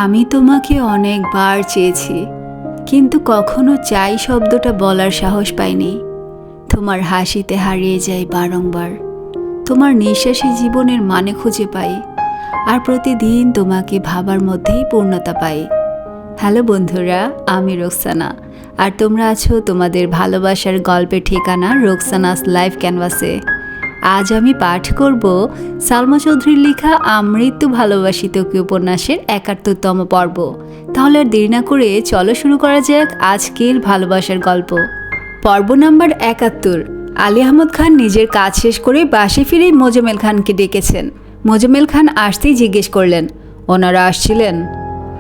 আমি তোমাকে অনেকবার চেয়েছি, কিন্তু কখনো চাই শব্দটা বলার সাহস পাইনি। তোমার হাসিতে হারিয়ে যাই বারংবার, তোমার নিঃশ্বাসে জীবনের মানে খুঁজে পাই, আর প্রতিদিন তোমাকে ভাবার মধ্যেই পূর্ণতা পাই। হ্যালো বন্ধুরা, আমি রোকসানা, আর তোমরা আছো তোমাদের ভালোবাসার গল্পের ঠিকানা রোকসানাস লাইফ ক্যানভাসে। আজ আমি পাঠ করব সালমা চৌধুরীর লেখা আমৃত্যু ভালোবাসি তোকে উপন্যাসের ৭১তম পর্ব। তাহলে আর দেরি না করে চলো শুরু করা যাক আজকের ভালোবাসার গল্প। পর্ব নাম্বার ৭১। আলী আহমদ খান নিজের কাজ শেষ করে বাসে ফিরে মোজাম্মেল খানকে ডেকেছেন। মোজাম্মেল খান আসতেই জিজ্ঞেস করলেন, ওনারা আসছিলেন?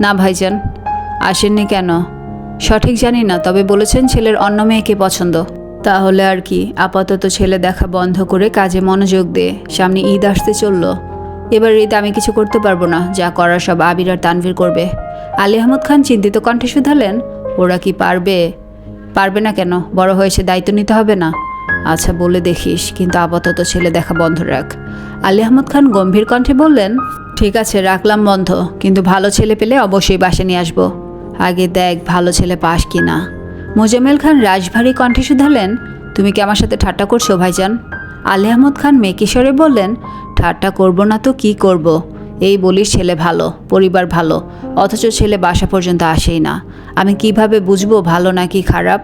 না ভাইজান। আসেননি কেন? সঠিক জানি না, তবে বলেছেন ছেলের অন্য মেয়েকে পছন্দ। তাহলে আর কি, আপাতত ছেলে দেখা বন্ধ করে কাজে মনোযোগ দে। সামনে ঈদ আসতে চললো, এবার ঈদ আমি কিছু করতে পারবো না, যা করার সব আবির আর তানভীর করবে। আলী আহমদ খান চিন্তিত কণ্ঠে শুধালেন, ওরা কি পারবে? পারবে না কেন? বড় হয়েছে, দায়িত্ব নিতে হবে না? আচ্ছা বলে দেখিস, কিন্তু আপাতত ছেলে দেখা বন্ধ রাখ। আলী আহমদ খান গম্ভীর কণ্ঠে বললেন, ঠিক আছে রাখলাম বন্ধ, কিন্তু ভালো ছেলে পেলে অবশ্যই বাসে নিয়ে আসবো। আগে দেখ ভালো ছেলে পাস কি না। মোজাম্মেল খান রাশভারী কণ্ঠে শুধালেন, তুমি কি আমার সাথে ঠাট্টা করছো ভাইজান? আলী আহমদ খান মেকিস্বরে বললেন, ঠাট্টা করব না তো কি করব? এই বলিস ছেলে ভালো, পরিবার ভালো, অথচ ছেলে বাসা পর্যন্ত আসেই না। আমি কিভাবে বুঝবো ভালো নাকি খারাপ?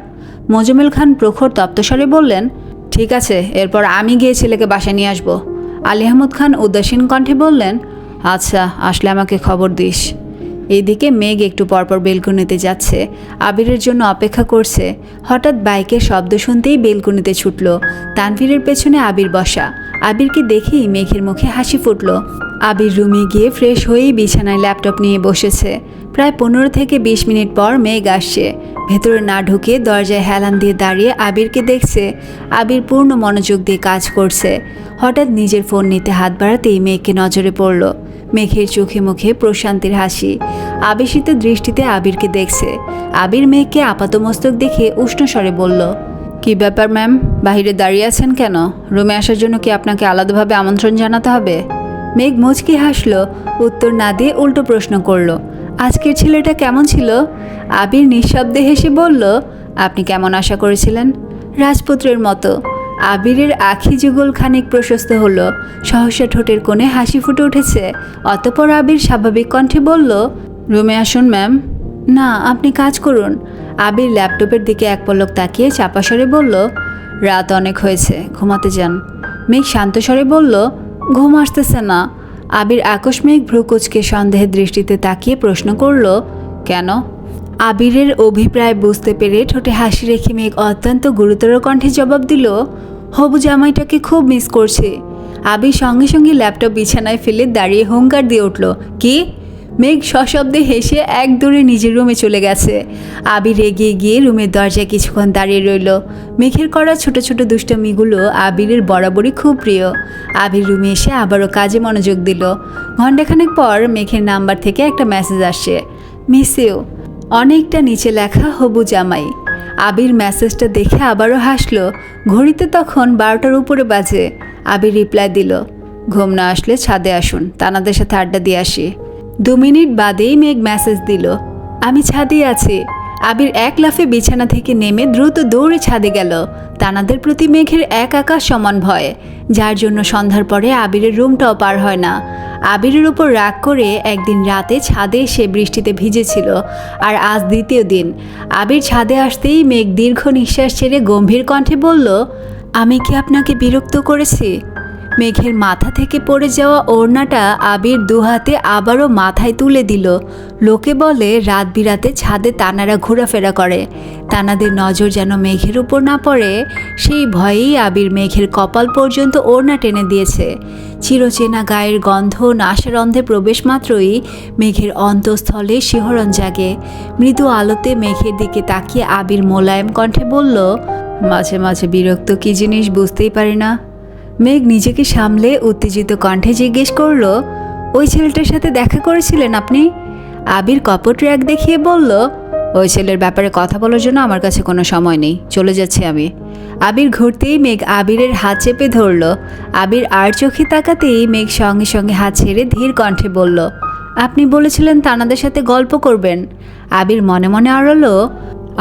মোজাম্মেল খান প্রখর তপ্তস্বরে বললেন, ঠিক আছে, এরপর আমি গিয়ে ছেলেকে বাসায় নিয়ে আসবো। আলী আহমদ খান উদাসীন কণ্ঠে বললেন, আচ্ছা আসলে আমাকে খবর দিস। এইদিকে মেঘ একটু পরপর বেলকনিতে যাচ্ছে, আবিরের জন্য অপেক্ষা করছে। হঠাৎ বাইকের শব্দ শুনতেই বেলকনিতে ছুটল। তানভীরের পেছনে আবির বসা। আবিরকে দেখেই মেঘের মুখে হাসি ফুটল। আবির রুমে গিয়ে ফ্রেশ হয়েই বিছানায় ল্যাপটপ নিয়ে বসেছে। প্রায় ১৫ থেকে ২০ মিনিট পর মেঘ আসছে। ভেতরে না ঢুকে দরজায় হেলান দিয়ে দাঁড়িয়ে আবিরকে দেখছে। আবির পূর্ণ মনোযোগ দিয়ে কাজ করছে। হঠাৎ নিজের ফোন নিতে হাত বাড়াতেই মেঘকে নজরে পড়ল। মেঘের চোখে মুখে প্রশান্তির হাসি। আবেশিত দৃষ্টিতে আবিরকে দেখছে। আবির মেঘকে আপাতমস্তক দেখে উষ্ণ স্বরে বলল, কি ব্যাপার ম্যাম, বাহিরে দাঁড়িয়ে আছেন কেন? রুমে আসার জন্য কি আপনাকে আলাদাভাবে আমন্ত্রণ জানাতে হবে? মেঘ মুচকি হাসল। উত্তর না দিয়ে উল্টো প্রশ্ন করল, আজকের ছেলেটা কেমন ছিল? আবির নিঃশব্দে হেসে বলল, আপনি কেমন আশা করেছিলেন? রাজপুত্রের মতো। আবিরের আখি যুগল খানিক প্রশস্ত হলো। সহসা ঠোঁটের কোণে হাসি ফুটে উঠেছে। অতঃপর আবির স্বাভাবিক কণ্ঠে বলল, রুমে আসুন ম্যাম। না, আপনি কাজ করুন। আবির ল্যাপটপের দিকে এক পলক তাকিয়ে চাপা স্বরে বলল, রাত অনেক হয়েছে, ঘুমাতে যান। মেঘ শান্ত স্বরে বলল, ঘুম আসতেছে না। আবির আকস্মিক ভ্রুকুচকে সন্দেহের দৃষ্টিতে তাকিয়ে প্রশ্ন করল, কেন? আবিরের অভিপ্রায় বুঝতে পেরে ঠোঁটে হাসি রেখে মেঘ অত্যন্ত গুরুতর কণ্ঠে জবাব দিল, হবু জামাইটাকে খুব মিস করছে। আবির সঙ্গে সঙ্গে ল্যাপটপ বিছানায় ফেলে দাঁড়িয়ে হুঙ্কার দিয়ে উঠল, কি? মেঘ সশব্দে হেসে এক দৌড়ে নিজের রুমে চলে গেছে। আবির এগিয়ে গিয়ে রুমের দরজায় কিছুক্ষণ দাঁড়িয়ে রইল। মেঘের করা ছোট ছোট দুষ্টামিগুলো আবিরের বরাবরই খুব প্রিয়। আবির রুমে এসে আবারও কাজে মনোযোগ দিল। ঘণ্টাখানেক পর মেঘের নাম্বার থেকে একটা মেসেজ আসছে, মিস ইউ। অনেকটা নিচে লেখা, হবু জামাই। আবির মেসেজটা দেখে আবারও হাসলো। ঘড়িতে তখন ১২টার উপরে বাজে। আবির রিপ্লাই দিল, ঘুম না আসলে ছাদে আসুন, তানাদের সাথে আড্ডা দিয়ে আসি। ২ মিনিট বাদেই মেঘ মেসেজ দিল, আমি ছাদে আছি। আবির এক লাফে বিছানা থেকে নেমে দ্রুত দৌড়ে ছাদে গেল। তানাদের প্রতি মেঘের এক আকাশ সমান ভয়, যার জন্য সন্ধ্যার পরে আবিরের রুমটাও পার হয় না। আবিরের উপর রাগ করে একদিন রাতে ছাদে এসে বৃষ্টিতে ভিজেছিল, আর আজ দ্বিতীয় দিন। আবির ছাদে আসতেই মেঘ দীর্ঘ নিঃশ্বাস ছেড়ে গম্ভীর কণ্ঠে বলল, আমি কি আপনাকে বিরক্ত করেছি? মেঘের মাথা থেকে পড়ে যাওয়া ওড়নাটা আবির দুহাতে আবারও মাথায় তুলে দিল। লোকে বলে রাত বিরাতে ছাদে তানারা ঘোরাফেরা করে। তানাদের নজর যেন মেঘের উপর না পড়ে, সেই ভয়েই আবির মেঘের কপাল পর্যন্ত ওড়না টেনে দিয়েছে। চিরচেনা গায়ের গন্ধ নাসারন্ধে প্রবেশ মাত্রই মেঘের অন্তঃস্থলে শিহরণ জাগে। মৃদু আলোতে মেঘের দিকে তাকিয়ে আবির মোলায়েম কণ্ঠে বলল, মাঝে মাঝে বিরক্ত কি জিনিস বুঝতেই পারি না। মেঘ নিজেকে সামলে উত্তেজিত কণ্ঠে জিজ্ঞেস করল, ওই ছেলেটার সাথে দেখা করেছিলেন আপনি? আবির কপট রাগ দেখিয়ে বলল, ওই ছেলের ব্যাপারে কথা বলার জন্য আমার কাছে কোনো সময় নেই, চলে যাচ্ছি আমি। আবির ঘুরতেই মেঘ আবিরের হাত চেপে ধরল। আবির আর চোখে তাকাতেই মেঘ সঙ্গে সঙ্গে হাত ছেড়ে ধীর কণ্ঠে বলল, আপনি বলেছিলেন তানাদের সাথে গল্প করবেন। আবির মনে মনে আড়লো,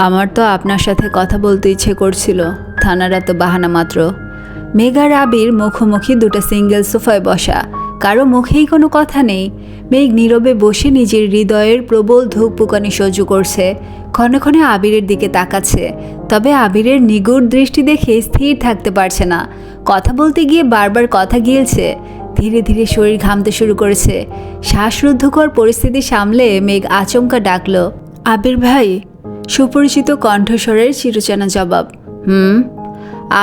আমার তো আপনার সাথে কথা বলতে ইচ্ছে করছিল, থানারা তো বাহানা মাত্র। মেঘ আর আবির মুখোমুখি দুটো সিঙ্গেল সোফায় বসা, কারো মুখেই কোনো কথা নেই। মেঘ নীরবে বসে নিজের হৃদয়ের প্রবল ধুকপুকানি সহ্য করছে, ক্ষণে ক্ষণে আবিরের দিকে তাকাচ্ছে। তবে আবিরের নিগুড় দৃষ্টি দেখে স্থির থাকতে পারছে না, কথা বলতে গিয়ে বারবার কথা গিলছে। ধীরে ধীরে শরীর ঘামতে শুরু করেছে। শ্বাসরুদ্ধকর পরিস্থিতি সামলে মেঘ আচমকা ডাকল, আবির ভাই। সুপরিচিত কণ্ঠস্বরের চিরচেনা জবাব,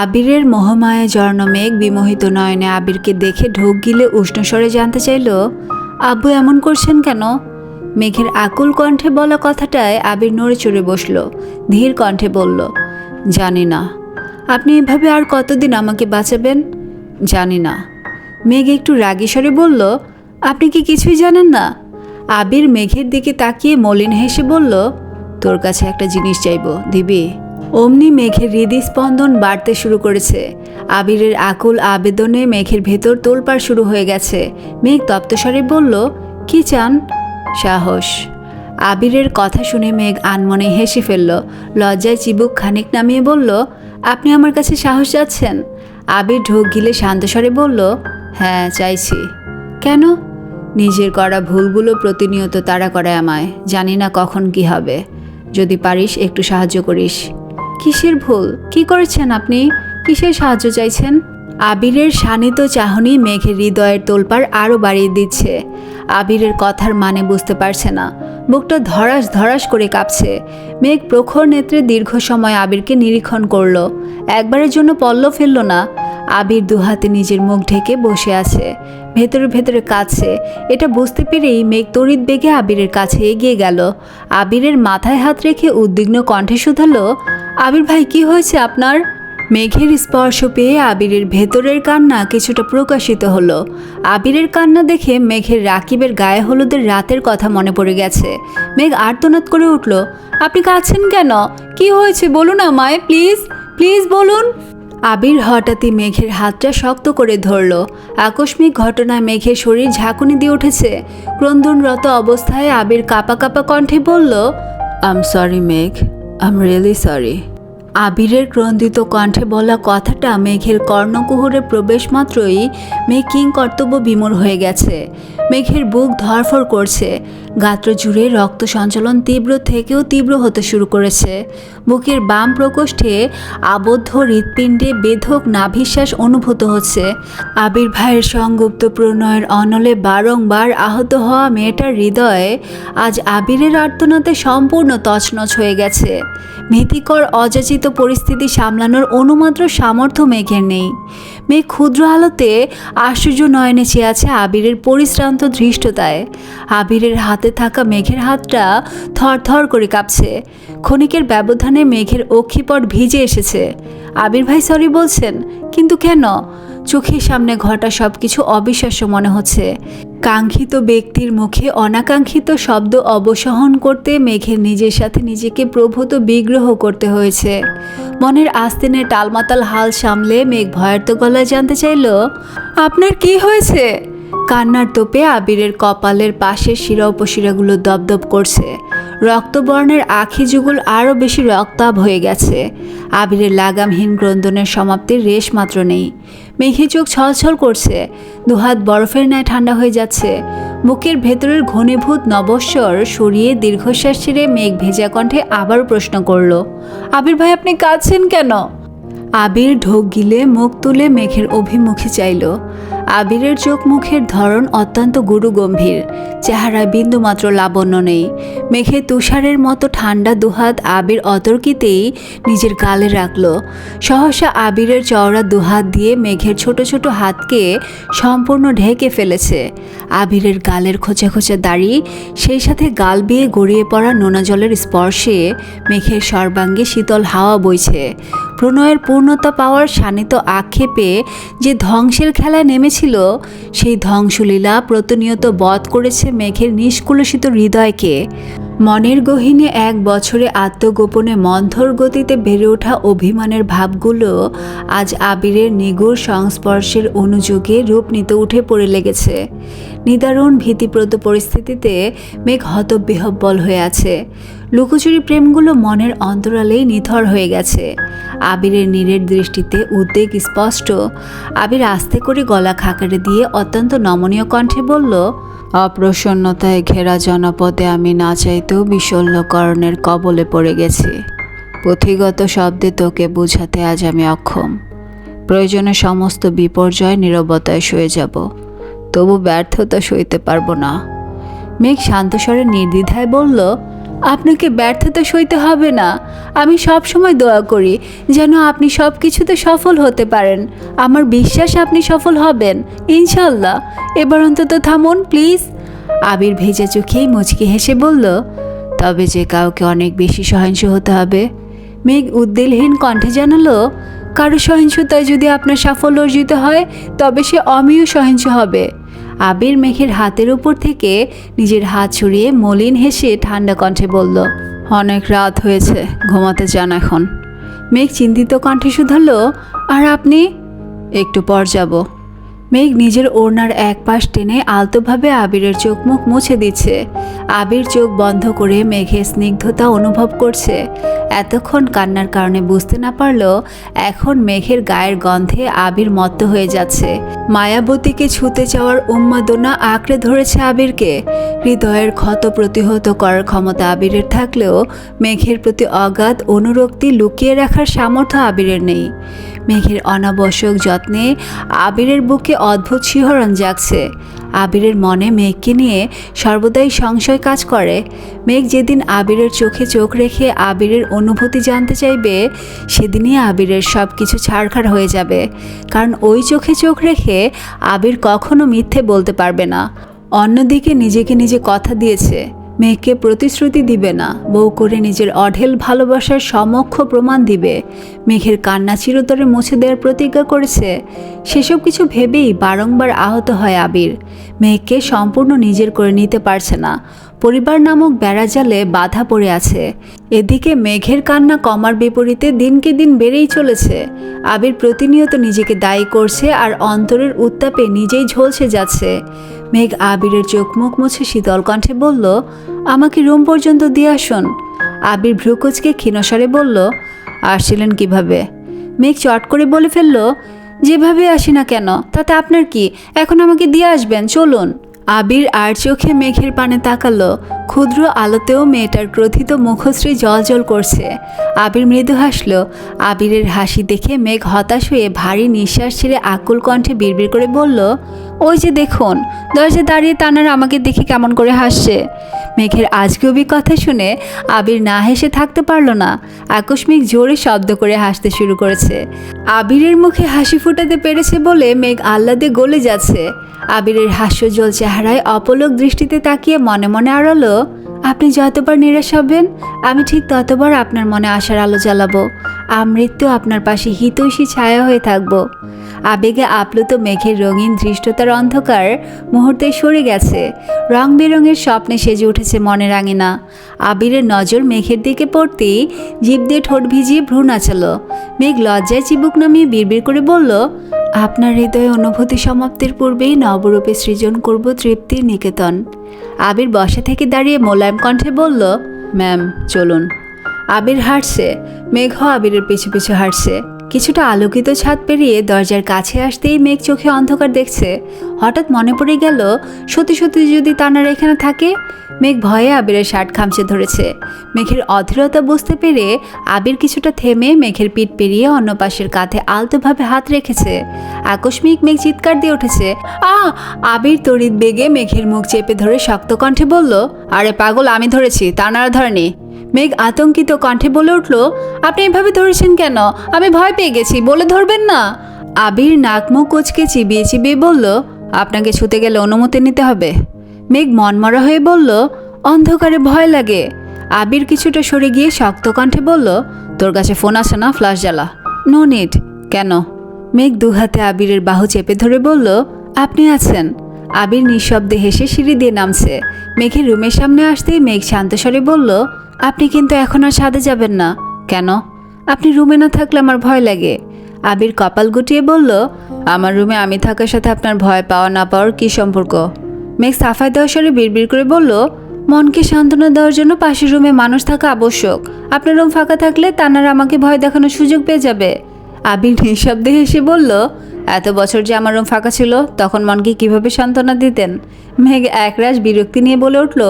আবিরের মোহমায়া জর্ণ মেঘ বিমোহিত নয়নে আবিরকে দেখে ঢোক গিলে উষ্ণস্বরে জানতে চাইল, আব্বু এমন করছেন কেন? মেঘের আকুল কণ্ঠে বলা কথাটায় আবির নড়ে চড়ে বসল। ধীর কণ্ঠে বলল, জানি না। আপনি এভাবে আর কতদিন আমাকে বাঁচাবেন? জানি না। মেঘ একটু রাগী স্বরে বলল, আপনি কি কিছুই জানেন না? আবির মেঘের দিকে তাকিয়ে মলিন হেসে বলল, তোর কাছে একটা জিনিস চাইব, দিবি? অমনি মেঘের হৃদস্পন্দন বাড়তে শুরু করেছে। আবিরের আকুল আবেদনে মেঘের ভেতর তোলপাড় শুরু হয়ে গেছে। মেঘ তপ্তস্বরে বলল, কি চান? সাহস। আবিরের কথা শুনে মেঘ আনমনে হেসে ফেলল। লজ্জায় চিবুক খানিক নামিয়ে বলল, আপনি আমার কাছে সাহস চাচ্ছেন? আবির ঢোক গিলে শান্তস্বরে বলল, হ্যাঁ চাইছি। কেন? নিজের করা ভুলগুলো প্রতিনিয়ত তাড়া করে আমায়, জানি না কখন কি হবে। যদি পারিস একটু সাহায্য করিস। কিসের ভুল? কি করেছেন আপনি? কিসের সাহায্য চাইছেন? আবিরের শানিত চাহনি মেঘের হৃদয়ের তোলপাড় আরও বাড়িয়ে দিচ্ছে। আবিরের কথার মানে বুঝতে পারছে না, বুকটা ধরাস ধরাস করে কাঁপছে। মেঘ প্রখর নেত্রে দীর্ঘ সময় আবিরকে নিরীক্ষণ করলো, একবারের জন্য পল্লব ফেলল না। আবির দুহাতে নিজের মুখ ঢেকে বসে আছে, ভেতরে ভেতরে কাঁদছে। এটা বুঝতে পেরেই মেঘ তড়িৎ বেগে আবিরের কাছে এগিয়ে গেল। আবিরের মাথায় হাত রেখে উদ্বিগ্ন কণ্ঠে শুধালো, আবির ভাই কি হয়েছে আপনার? মেঘের স্পর্শ পেয়ে আবিরের ভেতরের কান্না কিছুটা প্রকাশিত হলো। আবিরের কান্না দেখে মেঘের রাকিবের গায়ে হলুদের রাতের কথা মনে পড়ে গেছে। মেঘ আর্তনাদ করে উঠল, আপনি কাঁদছেন কেন? কি হয়েছে বলুন আমায়, প্লিজ প্লিজ বলুন। আবির হঠাৎই মেঘের হাতটা শক্ত করে ধরল। আকস্মিক ঘটনায় মেঘের শরীর ঝাঁকুনি দিয়ে উঠেছে। ক্রন্দনরত অবস্থায় আবির কাঁপা কাঁপা কণ্ঠে বলল, আম সরি মেঘ, আম রিয়েলি সরি। আবিরের ক্রন্দিত কণ্ঠে বলা কথাটা মেঘের কর্ণকুহরে প্রবেশ মাত্রই মেঘ কিংকর্তব্য বিমূঢ় হয়ে গেছে। মেঘের বুক ধড়ফড় করছে, গাত্র জুড়ে রক্ত সঞ্চালন তীব্র থেকেও তীব্র হতে শুরু করেছে। বুকের বাম প্রকোষ্ঠে আবদ্ধ হৃৎপিণ্ডে বেধক নাভিশ্বাস অনুভূত হচ্ছে। আবির ভাইয়ের সংগুপ্ত প্রণয়ের অনলে বারংবার আহত হওয়া মেয়েটার হৃদয়ে আজ আবিরের আর্তনাতে সম্পূর্ণ তছনছ হয়ে গেছে। ভীতিকর অযাচিত পরিস্থিতি সামলানোর অনুমাত্র সামর্থ্য মেঘের নেই। মেঘ ক্ষুদ্র আলোতে আশ্চর্য নয়নে চেয়ে আছে আবিরের পরিশ্রান্ত ধৃষ্টতায়। আবিরের হাতে থাকা মেঘের হাতটা থরথর করে কাঁপছে। ক্ষণিকের ব্যবধানে মেঘের অক্ষিপট ভিজে এসেছে। আবির ভাই সরি বলছেন, কিন্তু কেন? চোখের সামনে ঘটা সব কিছু অবিশ্বাস্য মনে হচ্ছে। কাঙ্ক্ষিত ব্যক্তির মুখে অনাকাঙ্ক্ষিত শব্দ অবসহন করতে মেঘের নিজের সাথে নিজেকে প্রভূত বিগ্রহ করতে হয়েছে। মনের আস্তিনের টালমাতাল হাল সামলে মেঘ ভয়ার্ত গলায় জানতে চাইল, আপনার কি হয়েছে? কান্নার তোপে আবিরের কপালের পাশের শিরা উপশিরাগুলো দপদপ করছে। রক্তবর্ণের আখি যুগল আরও বেশি রক্তাভ হয়ে গেছে। আবিরের লাগামহীন ক্রন্দনের সমাপ্তির রেশ মাত্র নেই। মেঘে চোখ ছলছল করছে, দুহাত বরফের ন্যায় ঠান্ডা হয়ে যাচ্ছে। বুকের ভেতরের ঘনীভূত নবস্বর সরিয়ে দীর্ঘশ্বাস ছেড়ে মেঘ ভেজা কণ্ঠে আবারও প্রশ্ন করল, আবির ভাই আপনি কাঁদছেন কেন? আবির ঢোক গিলে মুখ তুলে মেঘের অভিমুখে চাইল। আবিরের চোখ মুখের ধরন অত্যন্ত গুরুগম্ভীর, চেহারায় বিন্দুমাত্র লাবণ্য নেই। মেঘে তুষারের মতো ঠান্ডা দুহাত আবির অতর্কিতেই নিজের গালে রাখল। সহসা আবিরের চওড়া দুহাত দিয়ে মেঘের ছোট ছোট হাতকে সম্পূর্ণ ঢেকে ফেলেছে। আবিরের গালের খোঁচা খোঁচা দাড়ি, সেই সাথে গাল বেয়ে গড়িয়ে পড়া নোনা জলের স্পর্শে মেঘের সর্বাঙ্গে শীতল হাওয়া বইছে। প্রণয়ের পূর্ণতা পাওয়ার শানিত আক্ষেপে যে ধ্বংসের খেলায় নেমেছিল, সেই ধ্বংসলীলা প্রতিনিয়ত বধ করেছে মেঘের নিষ্কুলসিত হৃদয়কে। মনের গহীনে এক বছরে আত্মগোপনে মন্থর গতিতে বেড়ে ওঠা অভিমানের ভাবগুলো আজ আবিরের নিগুড় সংস্পর্শের অনুযোগে রূপ নিতে উঠে পড়ে লেগেছে। নিদারুণ ভীতিপ্রদ পরিস্থিতিতে মেঘ হতবিহ্বল হয়ে আছে। লুকোচুরি প্রেমগুলো মনের অন্তরালেই নিথর হয়ে গেছে। আবিরের নীরের দৃষ্টিতে উদ্বেগ স্পষ্ট। আবির আস্তে করে গলা খাকারে দিয়ে অত্যন্ত নমনীয় কণ্ঠে বলল, অপ্রসন্নতায় ঘেরা জনপদে আমি না চাইতেও বিষল্যকরণের কবলে পড়ে গেছি। পুঁথিগত শব্দে তোকে বোঝাতে আজ আমি অক্ষম। প্রয়োজনে সমস্ত বিপর্যয় নীরবতায় সয়ে যাব, তবু ব্যর্থতা সইতে পারবো না। মেঘ শান্তস্বরে নির্দ্বিধায় বলল, আপনাকে ব্যর্থতা সইতে হবে না। আমি সব সময় দোয়া করি যেন আপনি সব কিছুতে সফল হতে পারেন। আমার বিশ্বাস আপনি সফল হবেন, ইনশাল্লাহ। এবার অন্তত থামুন প্লিজ। আবির ভেজা চোখেই মুচকি হেসে বলল, তবে যে কাউকে অনেক বেশি সহিংস হতে হবে। মেঘ উদ্বেগহীন কণ্ঠে জানালো, কারো সহিংসতায় যদি আপনার সাফল্য অর্জিত হয় তবে সে অমীয় সহিংস হবে। আবির মেঘের হাতের উপর থেকে নিজের হাত ছড়িয়ে মলিন হেসে ঠান্ডা কণ্ঠে বলল, অনেক রাত হয়েছে, ঘুমাতে যান এখন। মেঘ চিন্তিত কণ্ঠে শুধালো, আর আপনি? একটু পর যাব। মেঘ নিজের ওড়নার এক পাশ টেনে আলতোভাবে আবিরের চোখ মুখ মুছে দিচ্ছে। আবির চোখ বন্ধ করে মেঘের স্নিগ্ধতা অনুভব করছে। এতক্ষণ কান্নার কারণে বুঝতে না পারলেও এখন মেঘের গায়ের গন্ধে আবির মত্ত হয়ে যাচ্ছে। মায়াবতীকে ছুতে যাওয়ার উন্মাদনা আঁকড়ে ধরেছে আবিরকে। হৃদয়ের ক্ষত প্রতিহত করার ক্ষমতা আবিরের থাকলেও মেঘের প্রতি অগাধ অনুরক্তি লুকিয়ে রাখার সামর্থ্য আবিরের নেই। মেঘের অনাবশ্যক যত্নে আবিরের বুকে অদ্ভুত শিহরণ জাগছে। আবিরের মনে মেঘকে নিয়ে সর্বদাই সংশয় কাজ করে। মেঘ যেদিন আবিরের চোখে চোখ রেখে আবিরের অনুভূতি জানতে চাইবে, সেদিনই আবিরের সব কিছু ছাড়খাড় হয়ে যাবে। কারণ ওই চোখে চোখ রেখে আবির কখনো মিথ্যে বলতে পারবে না। অন্যদিকে নিজেকে নিজে কথা দিয়েছে, মেঘকে প্রতিশ্রুতি দিবে না, বউ করে নিজের অঢেল ভালোবাসার সমক্ষ প্রমাণ দিবে। মেঘের কান্না চিরতরে মুছে দেওয়ার প্রতিজ্ঞা করেছে। সেসব কিছু ভেবেই বারংবার আহত হয় আবির। মেঘকে সম্পূর্ণ নিজের করে নিতে পারছে না। পরিবার নামক বেড়াজালে বাধা পড়ে আছে। এদিকে মেঘের কান্না কমার বিপরীতে দিনকে দিন বেড়েই চলেছে। আবির প্রতিনিয়ত নিজেকে দায়ী করছে আর অন্তরের উত্তাপে নিজেই ঝলসে যাচ্ছে। মেঘ আবিরের চোখ মুখ মুছে শীতল কণ্ঠে বলল, আমাকে রুম পর্যন্ত দিয়ে আসুন। আবির ভ্রুকুচকে ক্ষীণস্বরে বলল, আসছিলেন কিভাবে? মেঘ চট করে বলে ফেলল, যেভাবে আসি না কেন তাতে আপনার কি, এখন আমাকে দিয়ে আসবেন, চলুন। আবির আর চোখে মেঘের পানে তাকালো। ক্ষুদ্র আলোতেও মেয়েটার ক্রোধিত মুখশ্রী জলজল করছে। আবির মৃদু হাসল। আবিরের হাসি দেখে মেঘ হতাশ হয়ে ভারী নিঃশ্বাস ছেড়ে আকুল কণ্ঠে বিড়বিড় করে বলল, ওই যে দেখুন, দরজায় দাঁড়িয়ে তানার আমাকে দেখে কেমন করে হাসছে। মেঘের আজগুবি কথা শুনে আবির না হেসে থাকতে পারল না। আকস্মিক জোরে শব্দ করে হাসতে শুরু করেছে। আবিরের মুখে হাসি ফুটাতে পেরেছে বলে মেঘ আহ্লাদে গলে যাচ্ছে। আবিরের হাস্যজ্জ্বল চেহারায় অপলক দৃষ্টিতে তাকিয়ে মনে মনে আড়ালো, আপনি যতবার নিরাশ হবেন আমি ঠিক ততবার আপনার মনে আশার আলো জ্বালাবো। আমৃত্যু আপনার পাশে হিতৈষী ছায়া হয়ে থাকব। আবেগে আপ্লুত মেঘের রঙিন ধৃষ্টতার অন্ধকার মুহূর্তে সরে গেছে। রং বেরঙের স্বপ্নে সেজে উঠেছে মনের আঙিনা। আবিরের নজর মেঘের দিকে পড়তেই জিভ দিয়ে ঠোঁট ভিজিয়ে ভ্রু নাচালো। মেঘ লজ্জায় চিবুক নামিয়ে বিড়বিড় করে বলল, আপনার হৃদয়ে অনুভূতি সমাপ্তির পূর্বেই নবরূপে সৃজন করব তৃপ্তির নিকেতন। আবির বসা থেকে দাঁড়িয়ে মোলায়েম কণ্ঠে বলল, ম্যাম চলুন। আবির হাঁটছে, মেঘ আবিরের পিছু পিছু হাঁটছে। কিছুটা আলোকিত ছাদ পেরিয়ে দরজার কাছে আসতেই মেঘ চোখে অন্ধকার দেখছে। হঠাৎ মনে পড়ে গেল, সত্যি সত্যি যদি তানারা এখানে থাকে। মেঘ ভয়ে আবিরের শার্ট খামচে ধরেছে। মেঘের অধীরতা বুঝতে পেরে আবির কিছুটা থেমে মেঘের পিঠ পেরিয়ে অন্য পাশের কাঁধে আলতোভাবে হাত রেখেছে। আকস্মিক মেঘ চিৎকার দিয়ে উঠেছে, আবির তড়িৎ বেগে মেঘের মুখ চেপে ধরে শক্ত কণ্ঠে বলল, আরে পাগল, আমি ধরেছি, তানারা ধরেনি। মেঘ আতঙ্কিত কণ্ঠে বলে উঠল, আপনি এভাবে ধরেছেন কেন? আমি ভয় পেয়ে গেছি, বলে ধরবেন না। আবির নাক মুখ কুঁচকে চিবিয়ে চিবিয়ে বলল, আপনাকে ছুতে গেলে অনুমতি নিতে হবে। মেঘ মনমরা হয়ে বলল, অন্ধকারে ভয় লাগে। আবির কিছুটা সরে গিয়ে শক্ত কণ্ঠে বলল, তোর কাছে ফোন আছে না, ফ্ল্যাশ জ্বালা। No need. কেন? মেঘ দুহাতে আবিরের বাহু চেপে ধরে বলল, আপনি আছেন। আবির নিঃশব্দে হেসে সিঁড়ি দিয়ে নামছে। মেঘের রুমের সামনে আসতেই মেঘ শান্তস্বরে বলল, আপনি কিন্তু এখন আর ছাদে যাবেন না। কেন? আপনি রুমে না থাকলে আমার ভয় লাগে। আবির কপাল গুটিয়ে বলল, আমার রুমে আমি থাকার সাথে আপনার ভয় পাওয়া না পাওয়ার কী সম্পর্ক? মেঘ সাফাই দেওয়ার স্বরে বিড়বিড় করে বলল, মনকে সান্ত্বনা দেওয়ার জন্য পাশের রুমে মানুষ থাকা আবশ্যক। আপনার রুম ফাঁকা থাকলে তানারা আমাকে ভয় দেখানোর সুযোগ পেয়ে যাবে। আবির নিঃশব্দে হেসে বলল, এত বছর যে আমার রুম ফাঁকা ছিল তখন মনকে কিভাবে সান্ত্বনা দিতেন? মেঘ একরাশ বিরক্তি নিয়ে বলে উঠল,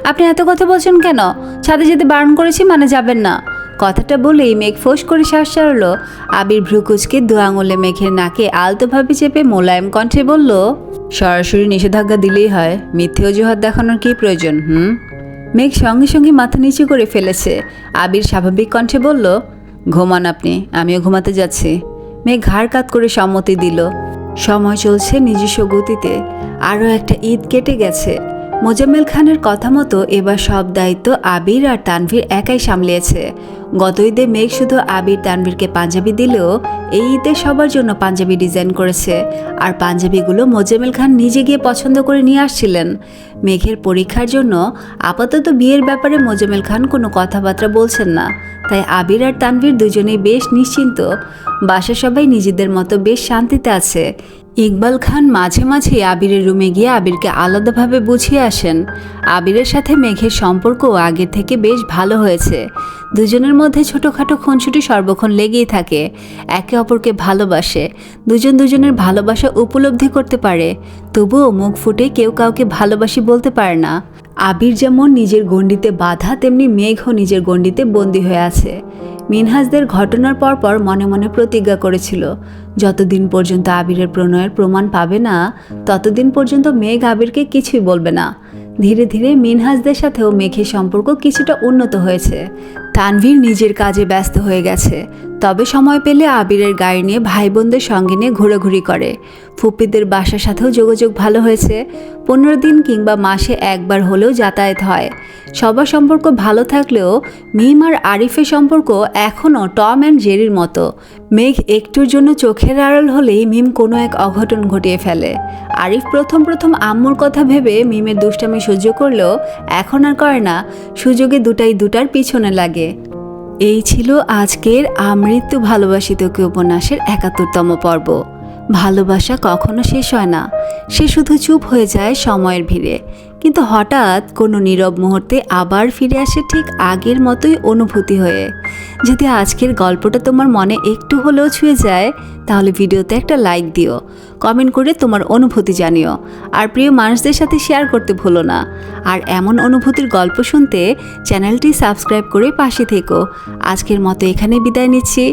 আপনি এত কথা বলছেন কেন? ছাদে যেতে বারণ করেছি মানে যাবেন না? কথাটা বলেই মেঘ ফোঁস করে শ্বাস ছাড়ল। আবির ভ্রুকুচকে দু আঙুলে মেঘের নাকে আলতোভাবে চেপে মোলায়েম কণ্ঠে বলল, সরাসরি নিষেধাজ্ঞা দিলেই হয়, মিথ্যে অজুহাত দেখানোর কী প্রয়োজন? মেঘ সঙ্গে সঙ্গে মাথা নিচু করে ফেলেছে। আবির স্বাভাবিক কণ্ঠে বলল, ঘুমান আপনি, আমিও ঘুমাতে যাচ্ছি। মেঘ ঘাড় কাত করে সম্মতি দিল। সময় চলছে নিজস্ব গতিতে। আরও একটা ঈদ কেটে গেছে। মোজাম্মেল খানের কথা মতো এবার সব দায়িত্ব আবির আর তানভীর একাই সামলিয়েছে। গত ঈদে মেঘ শুধু আবির তানভীরকে পাঞ্জাবি দিলেও এই ঈদে সবার জন্য পাঞ্জাবি ডিজাইন করেছে। আর পাঞ্জাবিগুলো মোজাম্মেল খান নিজে গিয়ে পছন্দ করে নিয়ে আসছিলেন। মেঘের পরীক্ষার জন্য আপাতত বিয়ের ব্যাপারে মোজাম্মেল খান কোনো কথাবার্তা বলছেন না। তাই আবির আর তানভীর দুজনেই বেশ নিশ্চিন্ত। বাসা সবাই নিজেদের মতো বেশ শান্তিতে আছে। ইকবাল খান মাঝে মাঝে আবিরের রুমে গিয়ে আবিরকে আলাদাভাবে বুঝিয়ে আসেন। আবিরের সাথে মেঘের সম্পর্কও আগের থেকে বেশ ভালো হয়েছে। দুজনের মধ্যে ছোটোখাটো খুনসুটি সর্বক্ষণ লেগেই থাকে। একে অপরকে ভালোবাসে। দুজনের ভালোবাসা উপলব্ধি করতে পারে। তবুও মুখ ফুটে কেউ কাউকে ভালোবাসি বলতে পারে না। আবির যেমন নিজের গণ্ডিতে বাঁধা, তেমনি মেঘও নিজের গণ্ডিতে বন্দী হয়ে আছে। মিনহাজদের ঘটনার পরপর মনে মনে প্রতিজ্ঞা করেছিল, যতদিন পর্যন্ত আবিরের প্রণয়ের প্রমাণ পাবে না ততদিন পর্যন্ত মেঘ আবিরকে কিছুই বলবে না। ধীরে ধীরে মিনহাজদের সাথেও মেঘের সম্পর্ক কিছুটা উন্নত হয়েছে। তানভীর নিজের কাজে ব্যস্ত হয়ে গেছে, তবে সময় পেলে আবিরের গাড়ি নিয়ে ভাই বোনদের সঙ্গে নিয়ে ঘোরাঘুরি করে। ফুপ্পিদের বাসার সাথেও যোগাযোগ ভালো হয়েছে। 15 দিন কিংবা মাসে একবার হলেও যাতায়াত হয়। সবার সম্পর্ক ভালো থাকলেও মিম আর আরিফের সম্পর্ক এখনও টম অ্যান্ড জেরির মতো। মেঘ একটুর জন্য চোখের আড়াল হলেই মিম কোনো এক অঘটন ঘটিয়ে ফেলে। আরিফ প্রথম আম্মুর কথা ভেবে মিমের দুষ্টামি সহ্য করলেও এখন আর করে না। সুযোগে দুটার পিছনে লাগে। এই ছিল আজকের আমৃত্যু ভালোবাসি তোকে উপন্যাসের 71তম পর্ব। ভালোবাসা কখনো শেষ হয় না, সে শুধু চুপ হয়ে যায় সময়ের ভিড়ে। কিন্তু হঠাৎ কোনো নীরব মুহূর্তে আবার ফিরে আসে ঠিক আগের মতোই অনুভূতি হয়ে। যদি আজকের গল্পটা তোমার মনে একটু হলেও ছুঁয়ে যায় তাহলে ভিডিওতে একটা লাইক দিও, কমেন্ট করে তোমার অনুভূতি জানিও, আর প্রিয় মানুষদের সাথে শেয়ার করতে ভুলো না। আর এমন অনুভূতির গল্প শুনতে চ্যানেলটি সাবস্ক্রাইব করে পাশে থেকো। আজকের মতো এখানে বিদায় নিচ্ছি।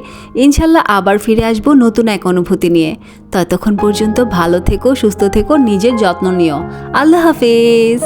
ইনশাল্লাহ আবার ফিরে আসবো নতুন এক অনুভূতি নিয়ে। ততক্ষণ পর্যন্ত ভালো থেকো, সুস্থ থেকো, নিজের যত্ন নিও। আল্লাহ হাফেজ।